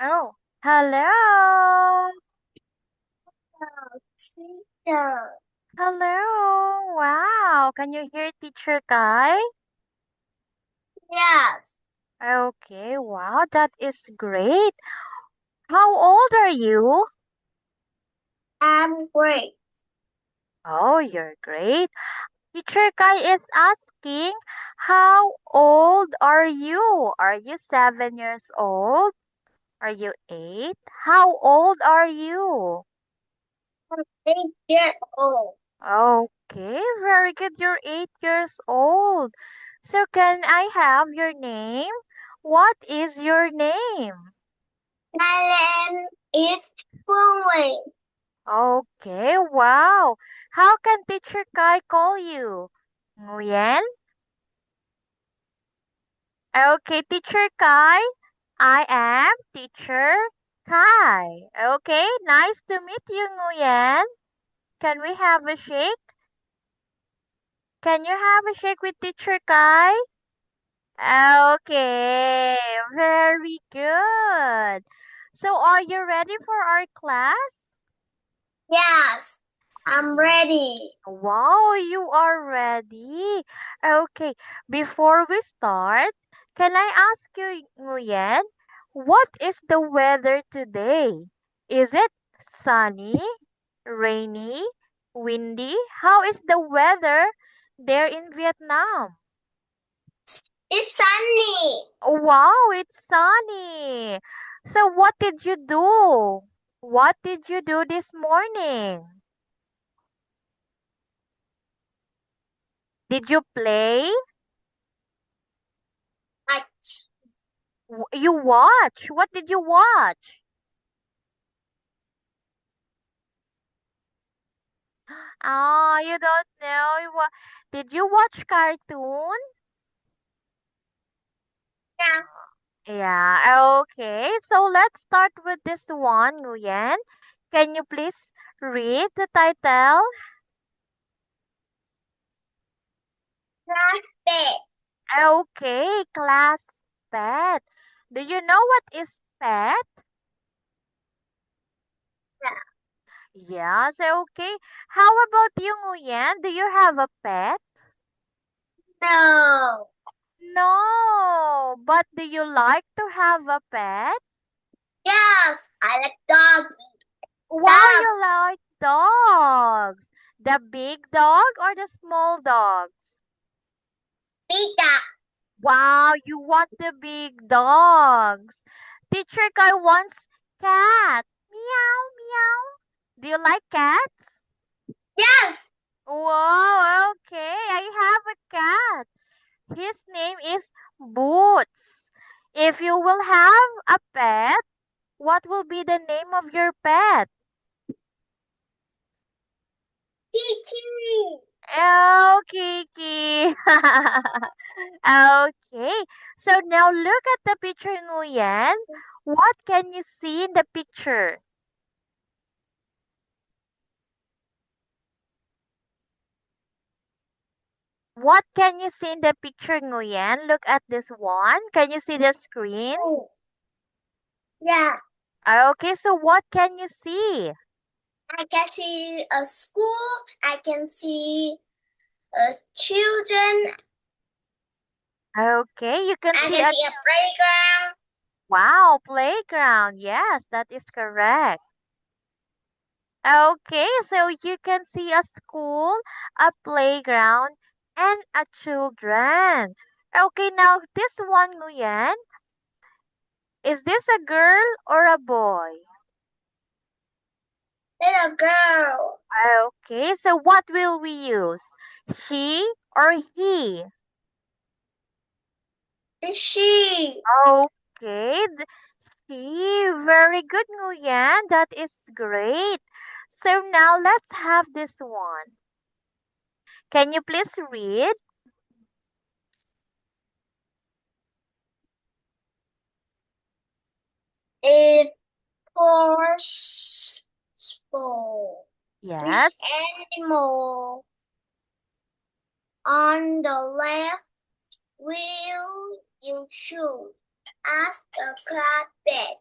Oh, hello. Yeah. Hello. Wow. Can you hear Teacher Kai? Yes, Okay. Wow. That is great. How old are you? I'm great. Oh, you're great. Teacher Kai is asking, how old are you? Are you 7 years old? Are you 8? How old are you? I'm 8 years old. Okay, very good. You're 8 years old. So can I have your name? What is your name? My name is Phương. Okay, wow. How can Teacher Kai call you? Nguyen? Okay, Teacher Kai. I am Teacher Kai. Okay, nice to meet you, Nguyen. Can we have a shake? Can you have a shake with Teacher Kai? Okay, very good. So, are you ready for our class? Yes, I'm Yeah. ready. Wow, you are ready. Okay, before we start, can I ask you, Nguyen, what is the weather today? Is it sunny, rainy, windy? How is the weather there in Vietnam? It's sunny. Wow, it's sunny. So what did you do? What did you do this morning? Did you play? Much. You watch? What did you watch? Ah, you don't know. Did you watch cartoon? Yeah. Yeah, okay. So let's start with this one, Nguyen. Can you please read the title? Not bad. Okay, class pet. Do you know what is pet? Yes, okay. How about you, Nguyen? Do you have a pet? No. No, but do you like to have a pet? Yes, I like dog. Wow, Dog. you like dogs. The big dog or the small dogs? Pizza. Wow, you want the big dogs. Teacher guy wants cat. Meow, meow. Do you like cats? Yes. Wow, okay. I have a cat. His name is Boots. If you will have a pet, what will be the name of your pet? Kitty. Oh, Kiki. Okay. So now look at the picture, Nguyen. What can you see in the picture? What can you see in the picture, Nguyen? Look at this one. Can you see the screen? Oh. Yeah. Okay, so what can you see? I can see a school. I can see children. Okay, you can I see can a see a playground. wow playground. Yes, that is correct. Okay, so you can see a school, a playground, and a children. Okay, now this one, Nguyen, is this a girl or a boy? Little girl. Okay, so what will we use? She or he? Is she? Okay, he. Very good, Nguyen. That is great. So now let's have this one. Can you please read? It for school. Which Yes. animal on the left will you choose? Ask the carpet.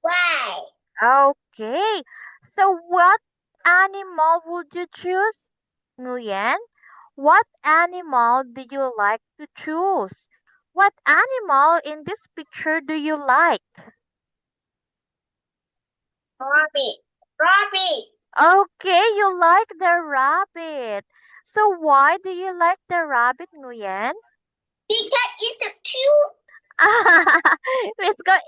Why? Okay. So what animal would you choose, Nguyen? What animal do you like to choose? What animal in this picture do you like? Rabbit. Rabbit. Okay, you like the rabbit. So why do you like the rabbit, Nguyen? Because it's a cute.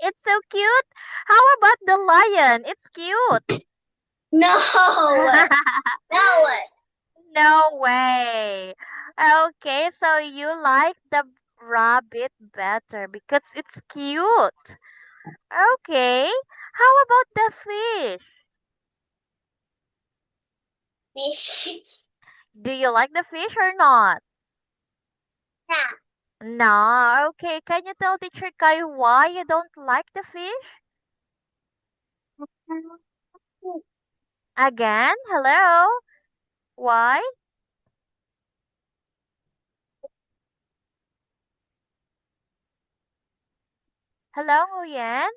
It's so cute. How about the lion? It's cute. No. No. No way. Okay, so you like the rabbit better because it's cute. Okay. How about the fish? Fish. Do you like the fish or not? Yeah. No. Okay, can you tell teacher Kai why you don't like the fish? Again? Hello? Why? Hello, Nguyen?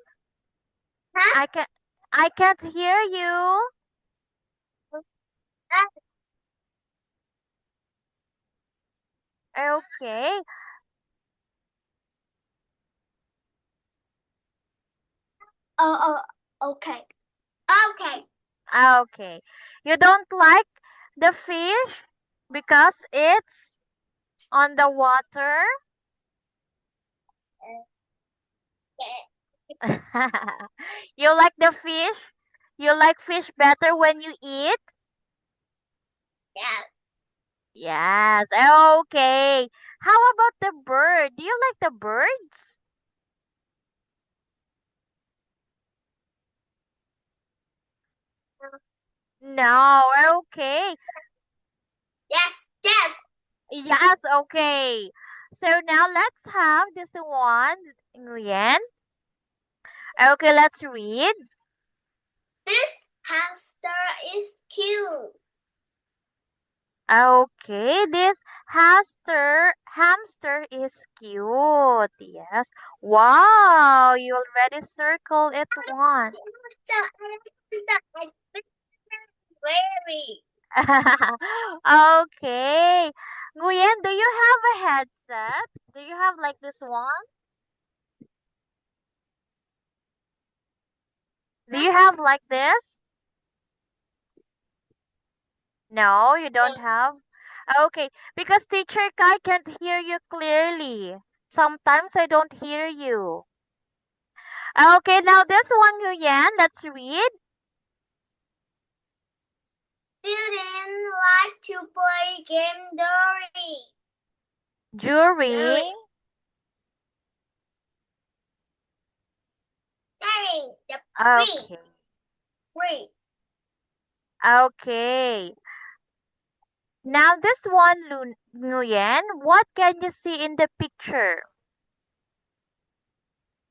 Huh? I can I can't hear you. Okay. Okay. Okay. Okay. You don't like the fish because it's on the water? You like the fish? You like fish better when you eat? Yeah. Yes. Okay. How about the bird? Do you like the birds? No. Okay. Yes. Yes. Yes. Okay. So now let's have this one, Nguyen. Okay, let's read. This hamster is cute. Okay, this hamster is cute. Yes. Wow, you already circled it one. So I very. Okay. Nguyen, do you have a headset? Do you have like this one? Do you have like this? No, you don't have. Okay, because teacher Kai can't hear you clearly. Sometimes I don't hear you. Okay, now this one, Nguyen, let's read. Students like to play game During. during during the break. Okay. Break. Okay. Now this one, Nguyen, what can you see in the picture?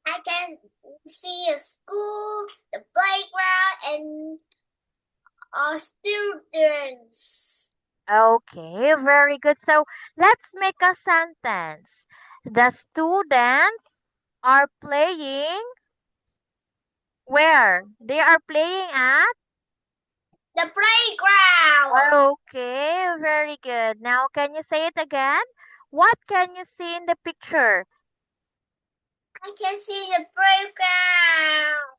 I can see a school, the playground, and our students. Okay, very good. So let's make a sentence. The students are playing where? They are playing at? The playground. Okay, very good. Now can you say it again? What can you see in the picture? I can see the playground.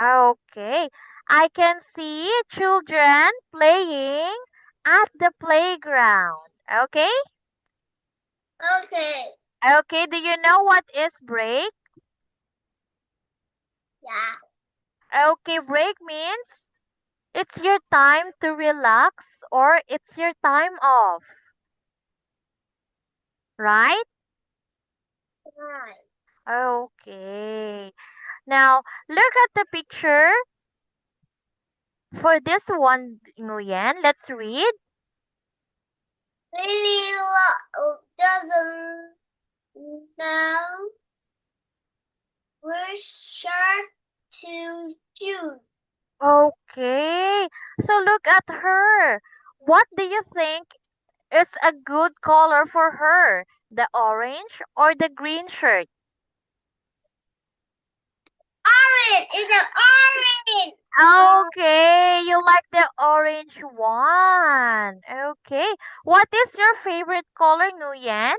Okay. I can see children playing at the playground. Okay? Okay. Okay, do you know what is break? Yeah. Okay, break means it's your time to relax or it's your time off, right? Right. Okay. Now, look at the picture for this one, Nguyen. Let's read. Lily doesn't know which shirt to choose. Okay. So look at her. What do you think is a good color for her? The orange or the green shirt? orange. It's an orange. Okay, you like the orange one. Okay. What is your favorite color, Nguyen?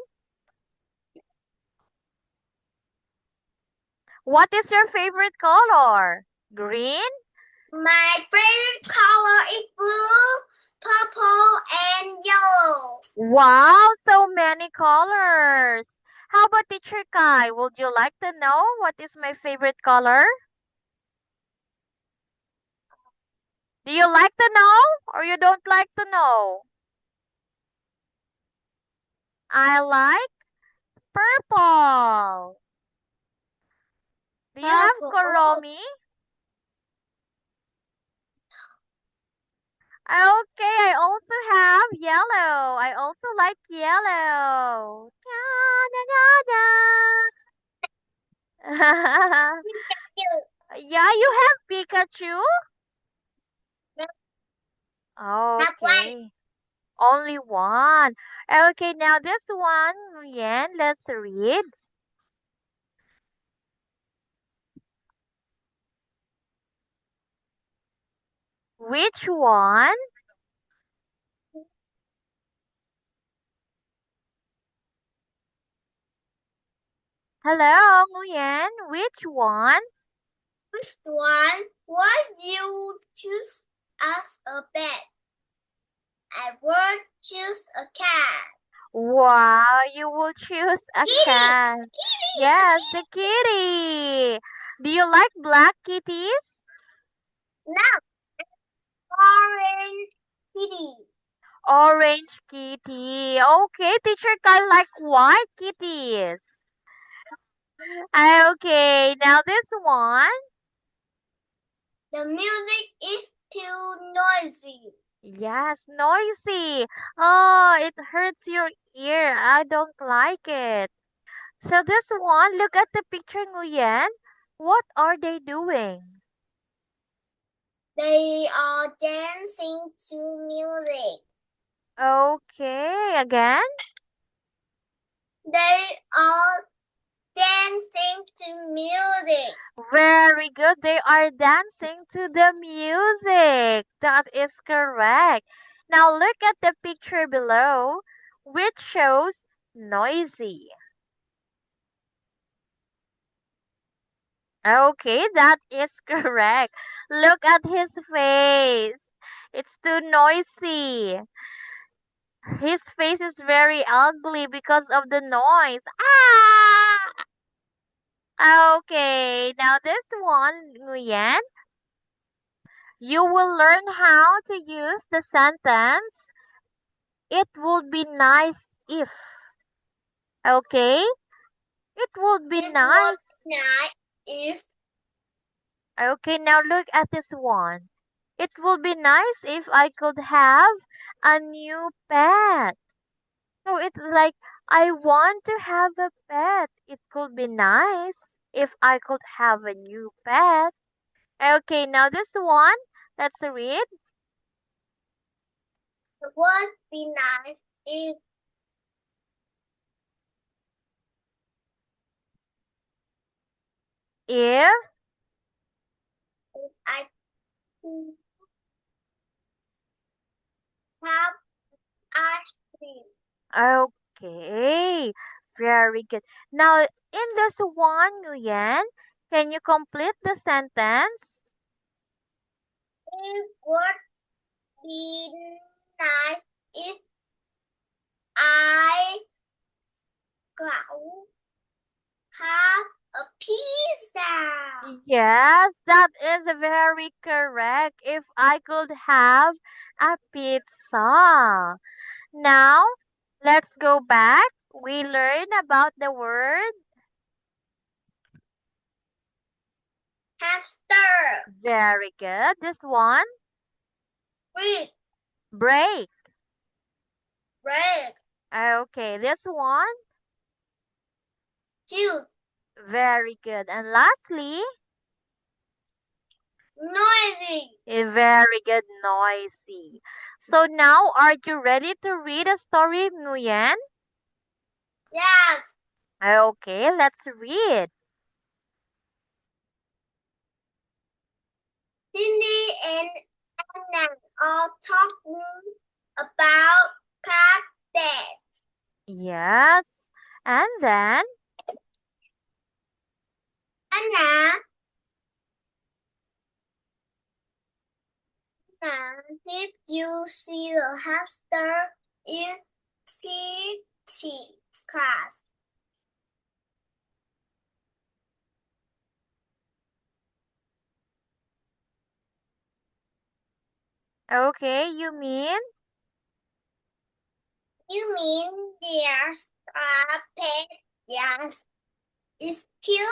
What is your favorite color? Green? My favorite color is blue, purple, and yellow. Wow, so many colors. How about Teacher Kai? Would you like to know what is my favorite color? Do you like to know or you don't like to know? I like purple. Do you have Purple. Oh, Koromi? Okay, I also have yellow. I also like yellow. Yeah, you have Pikachu? have one. Okay. Only one. Okay, now this one, Nguyen, let's read. Which one? Hello, Nguyen. Which one? Which one would you choose as a pet? I would choose a cat. Wow, you will choose a Kitty! cat. Kitty! A Yes, the kitty! kitty. Do you like black kitties? No, orange kitty. Orange kitty. Okay, teacher Kai like white kitties. Okay, now this one. The music is too noisy. Yes, noisy. Oh, it hurts your ear. I don't like it. So this one, look at the picture, Nguyen. What are they doing? They are dancing to music. Okay, again. They are dancing to music. Very good. They are dancing to the music. That is correct. Now look at the picture below, which shows noisy. Okay, that is correct. Look at his face. It's too noisy. His face is very ugly because of the noise. Ah! Okay, now this one, Nguyen, you will learn how to use the sentence, it would be nice if. Okay? It would be It was nice. nice if Okay, now look at this one. It would be nice if I could have a new pet. So it's like, I want to have a pet. It could be nice if I could have a new pet. Okay, now this one, let's read. it would be nice If, if I could have ice cream. okay, very good. Now, in this one, Nguyen, can you complete the sentence? It would be nice if I could have a pizza. Yes, that is very correct. If I could have a pizza. Now, let's go back. We learned about the word Hamster. very good. This one, Bread. break. Bread. Okay, this one, Cute. very good. And lastly, Noisy. a very good, noisy. So now, are you ready to read a story, Nguyen? Yes. Okay, let's read. Cindy and Anna are talking about carpet. Yes. And then, Anna, did you see the hamster in PT class? okay, you mean? You mean there's carpet? Yes, it's cute.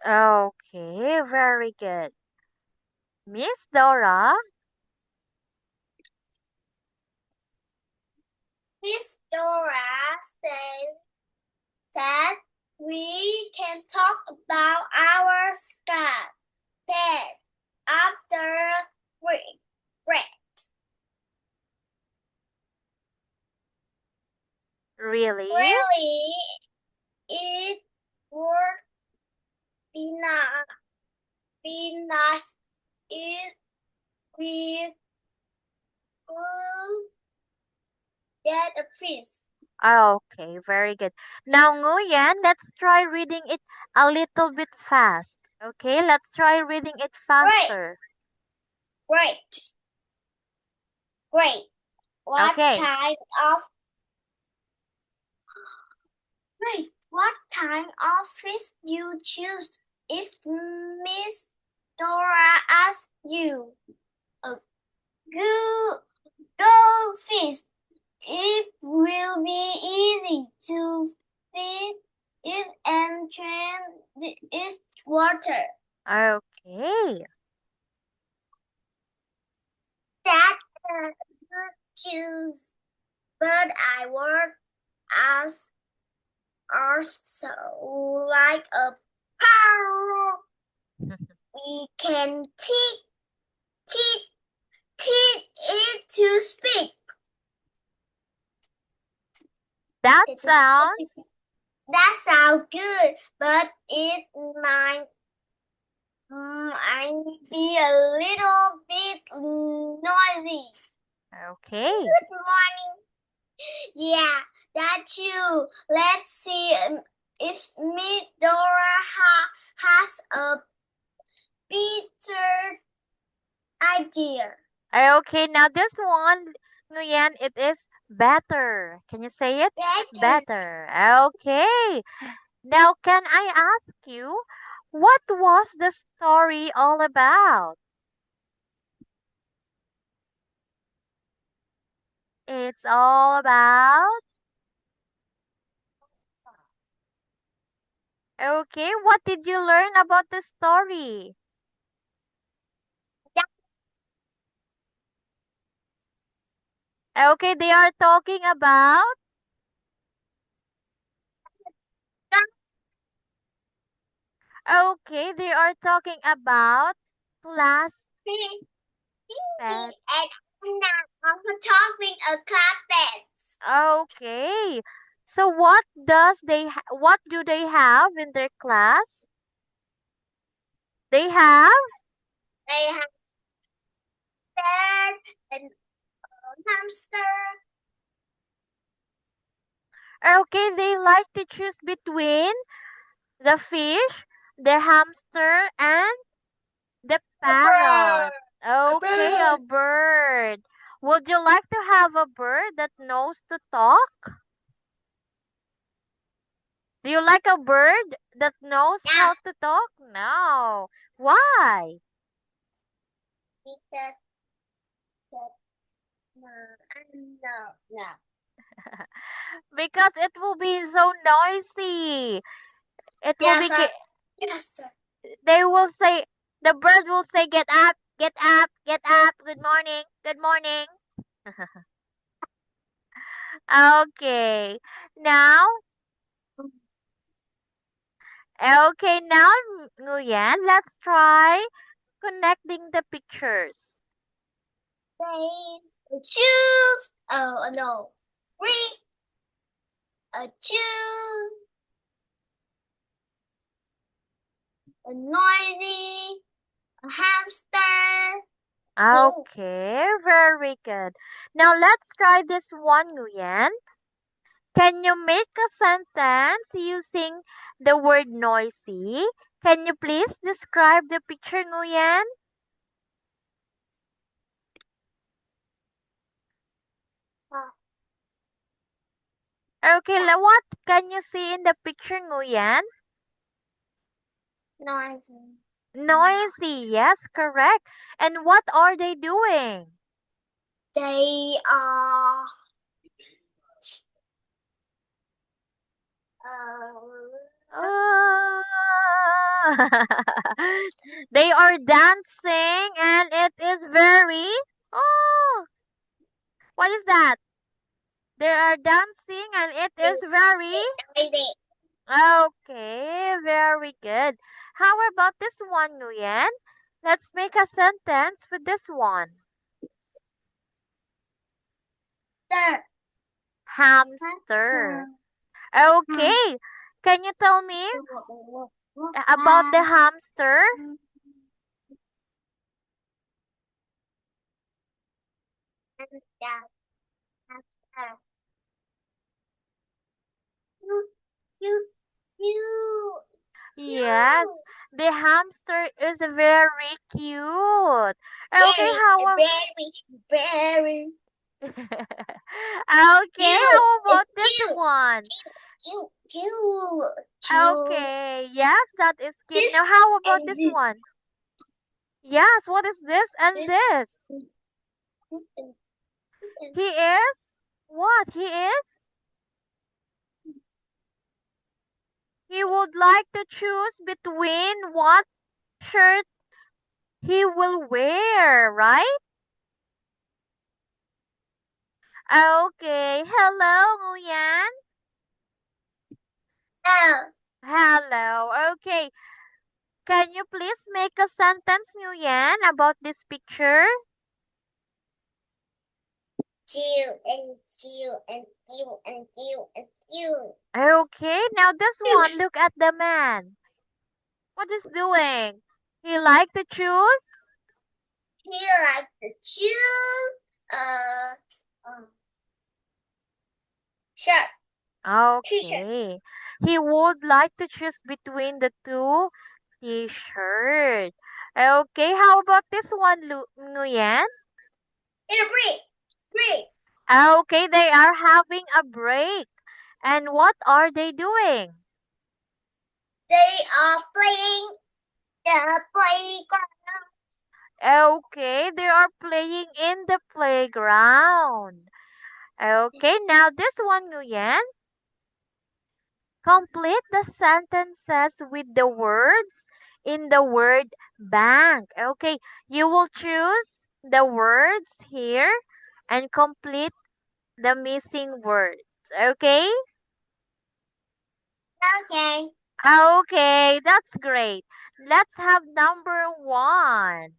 Okay, very good. Miss Dora, Miss Dora said we can talk about our pet after break. really? Really, it would be nice if we could get a fish. Okay, very good. Now, Nguyen, let's try reading it a little bit fast. Okay, let's try reading it Great, faster. great, great. What Okay. kind of Wait, what kind of fish you choose if Miss Dora asks you? A good goldfish. It will be easy to feed it and train its water. Okay. That's a good choose. But I would ask also like a parrot. We can teach it to speak. That sounds That sounds good, but it might be a little bit noisy. okay. Good morning. Yeah, that's you. Let's see if Miss Dora has a better idea. Okay, now this one, Nguyen, it is better. Can you say it? Better. Better. Okay. Now, can I ask you, what was the story all about? It's all about. Okay, what did you learn about the story? Okay, they are talking about. Okay, they are talking about class pet. And I'm talking a carpet. Okay. So what do they have in their class? They have. They have bird and hamster. Okay, they like to choose between the fish, the hamster, and the A bird. parrot. A Okay, a bird. bird. Would you like to have a bird that knows to talk? Do you like a bird that knows No, how to talk? No. Why? because no, no. Because it will be so noisy. It will Yes, be, sir. Yes, sir. they will say, the bird will say, get up, get up, get up, good morning, good morning. Okay. Now, okay, now, Nguyen, let's try connecting the pictures. They choose. Oh no. Three. A choose. A noisy. A hamster. Two. Okay, very good. Now let's try this one, Nguyen. Can you make a sentence using the word noisy? Can you please describe the picture, Nguyen? Oh, Okay, what can you see in the picture, Nguyen? noisy. Noisy, yes, correct. And what are they doing? They are. Ah. They are dancing and it is very. Oh, what is that? They are dancing and it is very. Noisy. Okay, very good. How about this one, Nguyen? Let's make a sentence with this one. Hamster. Hamster. Okay, can you tell me about the hamster? Hamster. You, you, Yes, the hamster is very cute. Okay, very, how very okay, cute. how It's about this cute, one? cute, cute, cute. Okay, yes, that is cute. Now, This how about and this this, one? Yes, what is this and this, this? this and He is? What? He is? He would like to choose between what shirt he will wear, right? Okay, hello, Nguyen. oh, Hello. Okay, can you please make a sentence, Nguyen, about this picture? cute and cute and cute and cute and cute. Okay, now this one, look at the man. What is doing? He like to choose? He likes to choose um, shirt, t-shirt. Okay. He would like to choose between the two t-shirt. Okay, how about this one, Nguyen? In a break, break. Okay, they are having a break. And what are they doing? They are playing the playground. Okay, they are playing in the playground. Okay, now this one, Nguyen. Complete the sentences with the words in the word bank. Okay, you will choose the words here and complete the missing words. Okay? Okay. Okay, that's great. Let's have number one.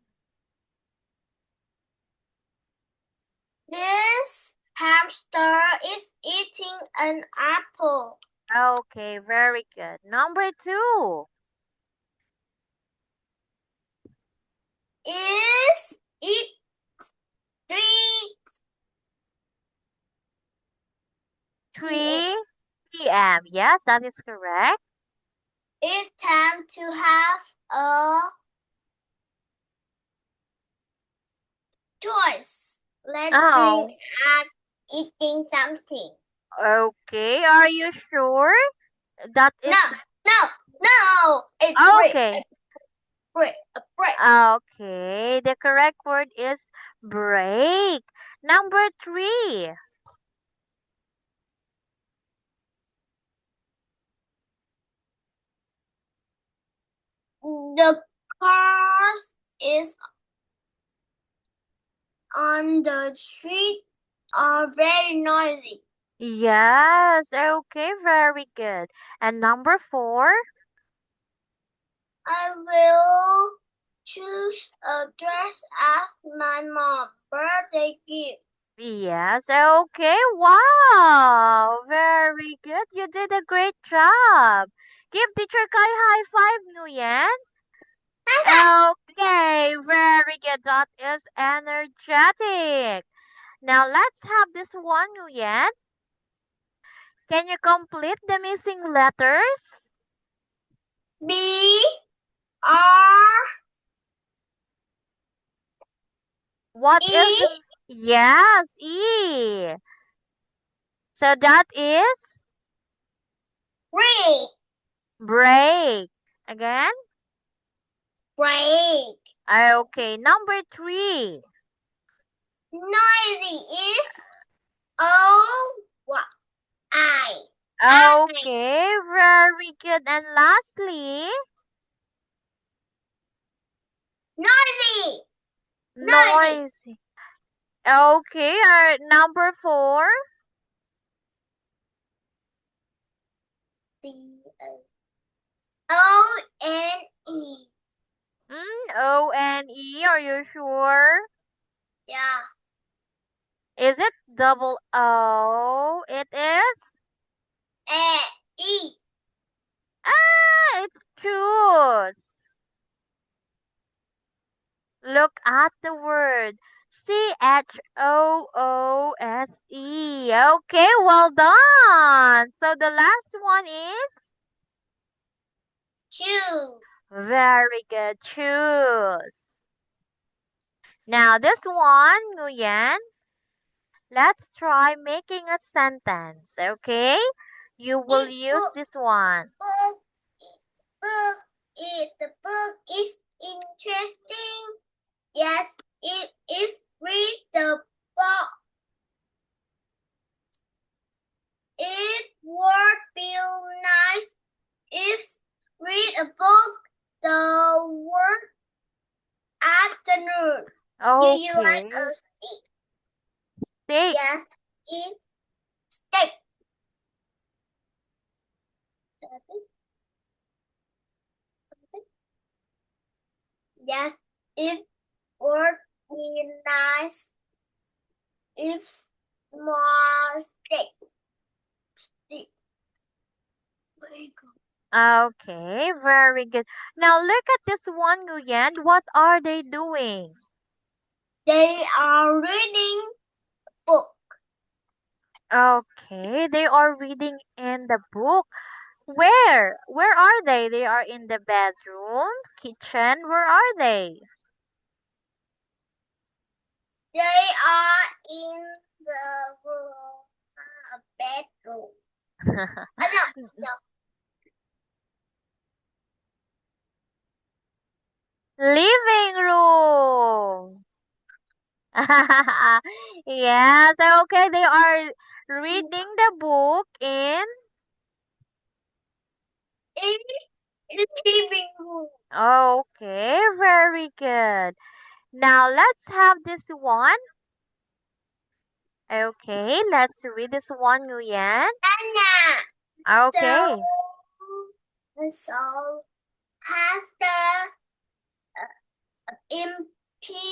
This hamster is eating an apple. Okay, very good. Number two. Is it 3 p.m.? 3 p.m. Yes, that is correct. It's time to have a choice. Let's Oh, think at eating something. okay. Are you sure that No, it's no, no. It's break, okay? a break. Okay, the correct word is break. Number three. The cars is on the street are very noisy. Yes, okay, very good. And number four. I will choose a dress as my mom's birthday gift. Yes, okay, wow, very good. You did a great job. Give teacher Kai high five, Nguyen. Okay, very good. That is energetic. Now let's have this one, Nguyen. Can you complete the missing letters? B R What is E the... Yes, E. So that is break break. Again? break. Okay, number 3. Noisy is O I. Okay, very good. And lastly, Noisy. Noisy. noisy. Okay, our number 4. O N E. O-N-E, are you sure? Yeah. Is it double O? It is? A E. It's choose. Look at the word. Choose. Okay, well done. So the last one is Choose. very good. Choose. Now this one, Nguyen, let's try making a sentence, okay? You will It use book this one. book book it the book is interesting. Yes, it if read the book. It would feel nice if read a book the word afternoon. You like Okay. a steak? Steak. Yes, eat steak. Yes, it would be nice if more steak. Steak. Very good. Okay, very good. Now look at this one, Nguyen. What are they doing? They are reading book. Okay, they are reading in the book. Where? Where are they? They are in the bedroom, kitchen. Where are they? They are in the room, bedroom. No, no. Living room. Yes, okay, they are reading the book in... In the living room. Okay, very good. Now let's have this one. Okay, let's read this one, Nguyen. Anna. Okay. So has the impeding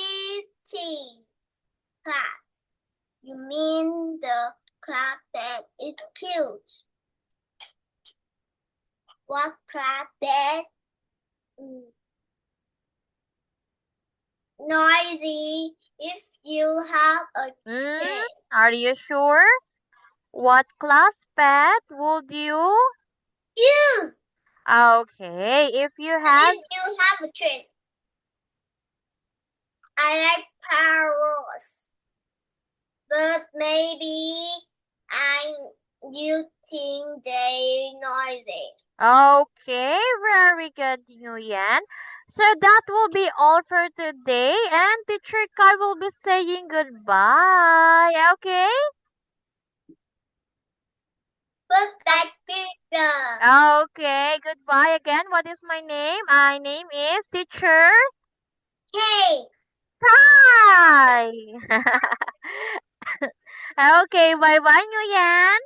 class. You mean the class that is cute? What class that noisy if you have a kid? Are you sure? What class pet would you? Choose Okay, if you had... if you have a trip. I like parrots, but maybe I you think they noisy. Okay, very good, Nguyen. So that will be all for today, and Teacher Kai will be saying goodbye. Okay? Goodbye, people. Okay, goodbye again. What is my name? My name is Teacher Hey. Kai. Okay, bye-bye, Nguyen.